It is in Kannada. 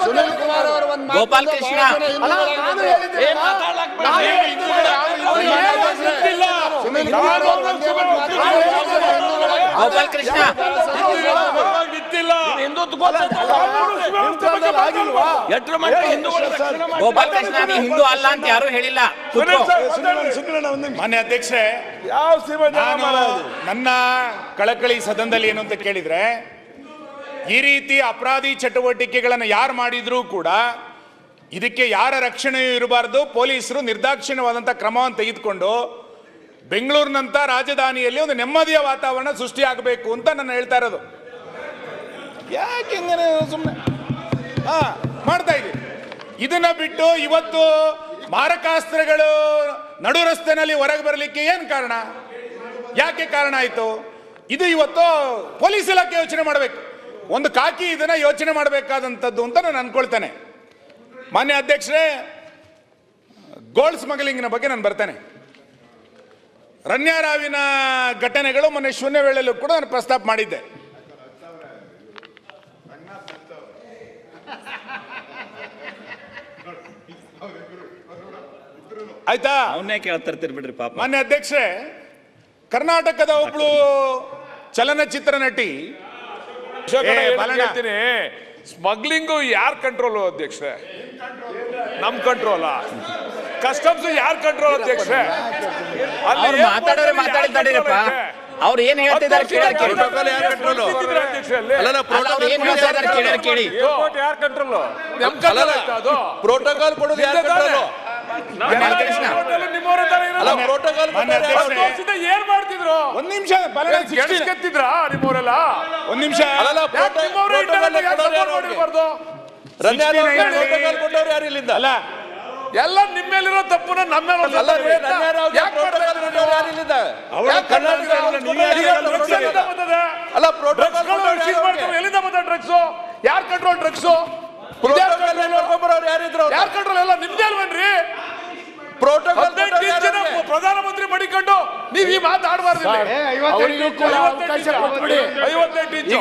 ಸುನಿಲ್ ಕುಮಾರ್ ಅವರು ಒಂದು ಗೋಪಾಲ್ ಕೃಷ್ಣ ಗೋಪಾಲ್ ಕೃಷ್ಣ ಗೋಪಾಲ್ ಕೃಷ್ಣ ನೀ ಹಿಂದೂ ಅಲ್ಲ ಅಂತ ಯಾರು ಹೇಳಿಲ್ಲ. ಮಾನ್ಯ ಅಧ್ಯಕ್ಷರೇ, ನನ್ನ ಕಳಕಳಿ ಸದನದಲ್ಲಿ ಏನು ಅಂತ ಕೇಳಿದ್ರೆ, ಈ ರೀತಿ ಅಪರಾಧಿ ಚಟುವಟಿಕೆಗಳನ್ನು ಯಾರು ಮಾಡಿದ್ರೂ ಕೂಡ ಇದಕ್ಕೆ ಯಾರ ರಕ್ಷಣೆಯೂ ಇರಬಾರ್ದು. ಪೊಲೀಸರು ನಿರ್ದಾಕ್ಷಿಣ್ಯವಾದಂಥ ಕ್ರಮವನ್ನು ತೆಗೆದುಕೊಂಡು ಬೆಂಗಳೂರಿನಂಥ ರಾಜಧಾನಿಯಲ್ಲಿ ಒಂದು ನೆಮ್ಮದಿಯ ವಾತಾವರಣ ಸೃಷ್ಟಿಯಾಗಬೇಕು ಅಂತ ನಾನು ಹೇಳ್ತಾ ಇರೋದು. ಯಾಕೆ ಸುಮ್ಮನೆ ಮಾಡ್ತಾ ಇದ್ದೀವಿ. ಇದನ್ನ ಬಿಟ್ಟು ಇವತ್ತು ಮಾರಕಾಸ್ತ್ರಗಳು ನಡು ರಸ್ತೆನಲ್ಲಿ ಹೊರಗೆ ಬರಲಿಕ್ಕೆ ಏನು ಕಾರಣ, ಯಾಕೆ ಕಾರಣ ಆಯಿತು? ಇದು ಇವತ್ತು ಪೊಲೀಸ್ ಇಲಾಖೆ ಯೋಚನೆ ಮಾಡಬೇಕು. ಒಂದು ಕಾಕಿ ಇದನ್ನ ಯೋಚನೆ ಮಾಡಬೇಕಾದಂಥದ್ದು ಅಂತ ನಾನು ಅನ್ಕೊಳ್ತೇನೆ. ಮಾನ್ಯ ಅಧ್ಯಕ್ಷರೇ, ಗೋಲ್ಡ್ ಸ್ಮಗ್ಲಿಂಗ್ನ ಬಗ್ಗೆ ನಾನು ಬರ್ತೇನೆ. ರಣ್ಯಾರಾವಿನ ಘಟನೆಗಳು ಮೊನ್ನೆ ಶೂನ್ಯ ವೇಳೆಯಲ್ಲೂ ಕೂಡ ನಾನು ಪ್ರಸ್ತಾಪ ಮಾಡಿದ್ದೆ. ಆಯ್ತಾ? ಅವನ್ನೇ ಕೇಳ್ತಿರ್ತೀರಿ ಬಿಡ್ರಿ ಪಾಪ. ಮಾನ್ಯ ಅಧ್ಯಕ್ಷರೇ, ಕರ್ನಾಟಕದ ಒಬ್ಳು ಚಲನಚಿತ್ರ ನಟಿ ಸ್ಮಗ್ಲಿಂಗ್ ಯಾರ್ ಕಂಟ್ರೋಲ್ ಅಧ್ಯಕ್ಷರೇ? ನಮ್ ಕಂಟ್ರೋಲ್. ಕಸ್ಟಮ್ಸ್ ಯಾರ್ ಕಂಟ್ರೋಲ್ ಅಧ್ಯಕ್ಷರೇ? ಅವ್ರು ಮಾತಾಡೋರೆ ಮಾತಾಡಿದ್ದಾರಪ್ಪ. ಅವ್ರು ಏನ್ ಹೇಳ್ತಿದ್ದಾರೆ ಕೇಳಿ. ಯಾರ್ ಕಂಟ್ರೋಲ್? ಪ್ರೋಟೋಕಾಲ್ ಕೊಡೋದು ಯಾರ್ ಕಂಟ್ರೋಲ್? ಏನ್ ಮಾಡ್ತಿದ್ರು? ಒಂದ್ ನಿಮಿಷ ಕೆತ್ತಿದ್ರ ನಿಮ್ಮವರೆಲ್ಲ? ಒಂದ್ ನಿಮಿಷ ಅಲ್ಲ, ಎಲ್ಲ ನಿಮ್ಮೇಲಿರೋ ತಪ್ಪುನ ನಮ್ಮ ಎಲ್ಲಿಂದ ಬಂದ ಡ್ರಗ್ಸ್? ಯಾರ್ ಕಂಟ್ರೋಲ್ ಡ್ರಗ್ಸ್? ಯಾರ್ ಕಂಟ್ರೋಲ್? ಎಲ್ಲ ನಿಮ್ದೇ ಅಲ್ವೇನ್ರಿ? ಪ್ರಧಾನಮಂತ್ರಿ ಮಡಿಕೊಂಡು ನೀವ್ ಈ ಮಾತಾಡಬಾರ್ದು. 58 ಇಂಚು